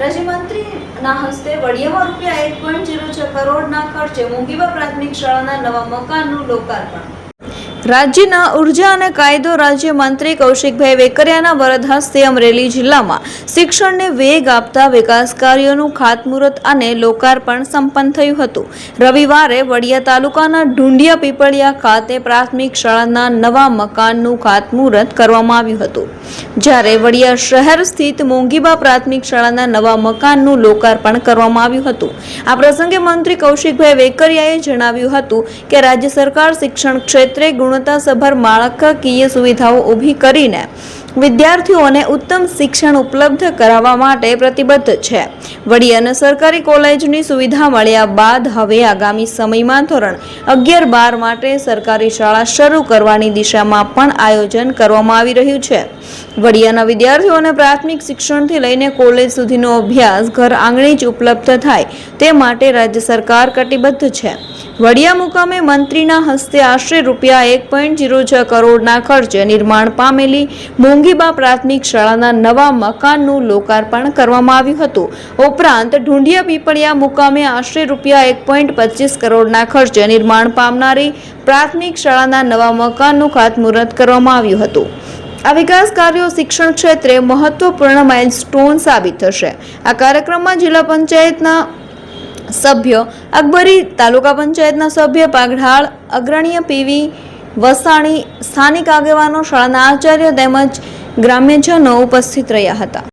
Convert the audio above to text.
રાજ્યમંત્રીના હસ્તે વડિયામાં ₹1.06 કરોડના ખર્ચે મોંઘીબા પ્રાથમિક શાળાના નવા મકાનનું લોકાર્પણ। રાજ્યના ઉર્જા અને કાયદો રાજ્યમંત્રી કૌશિકભાઈ વેકરિયાના વરદ હસ્તે અમરેલી જિલ્લામાં શિક્ષણને વેગ આપતા વિકાસ કાર્યોનું ખાતમુહૂર્ત અને લોકાર્પણ સંપન્ન થયું હતું। રવિવારે વડિયા તાલુકાના ઢુંડિયા પીપળિયા ખાતે પ્રાથમિક શાળાના નવા મકાનનું ખાતમુહૂર્ત કરવામાં આવ્યું હતું, જ્યારે વડિયા શહેર સ્થિત મોંઘીબા પ્રાથમિક શાળાના નવા મકાનનું લોકાર્પણ કરવામાં આવ્યું હતું। આ પ્રસંગે મંત્રી કૌશિકભાઈ વેકરિયાએ જણાવ્યું હતું કે રાજ્ય સરકાર શિક્ષણ ક્ષેત્રે ગુણવત્તાસભર માળખાકીય સુવિધાઓ ઊભી કરીને વિદ્યાર્થીઓને ઉત્તમ શિક્ષણ ઉપલબ્ધ કરાવવા માટે પ્રતિબદ્ધ છે। વડિયાને સરકારી કોલેજની સુવિધા મળ્યા બાદ હવે આગામી સમયમાં ધોરણ 11-12 માટે સરકારી શાળા શરૂ કરવાની દિશામાં પણ આયોજન કરવામાં આવી રહ્યું છે। વડિયાના વિદ્યાર્થીઓને પ્રાથમિક શિક્ષણથી લઈને કોલેજ સુધીનો અભ્યાસ ઘર આંગણે જ ઉપલબ્ધ થાય તે માટે રાજ્ય સરકાર કટિબદ્ધ છે। વડિયા મુકામે મંત્રીના હસ્તે આશરે ₹1.06 કરોડના ખર્ચે નિર્માણ પામેલી મોંઘીબા પ્રાથમિક શાળાના નવા મકાનનું લોકાર્પણ કરવામાં આવ્યું હતું। ઉપરાંત ઢુંડિયા પીપળિયા મુકામે આશરે ₹1.25 કરોડના ખર્ચે નિર્માણ પામનારી પ્રાથમિક શાળાના નવા મકાનનું ખાતમુહૂર્ત કરવામાં આવ્યું હતું। આ વિકાસ કાર્યો શિક્ષણ ક્ષેત્રે મહત્વપૂર્ણ માઇલસ્ટોન સાબિત થશે। આ કાર્યક્રમમાં જિલ્લા પંચાયતના સભ્ય અકબરી, તાલુકા પંચાયતના સભ્ય પાગઢાળ, અગ્રણીય પીવી વસાણી, સ્થાનિક આગેવાનો, શાળાના આચાર્ય તેમજ ગ્રામ્યજનો ઉપસ્થિત રહ્યા હતા।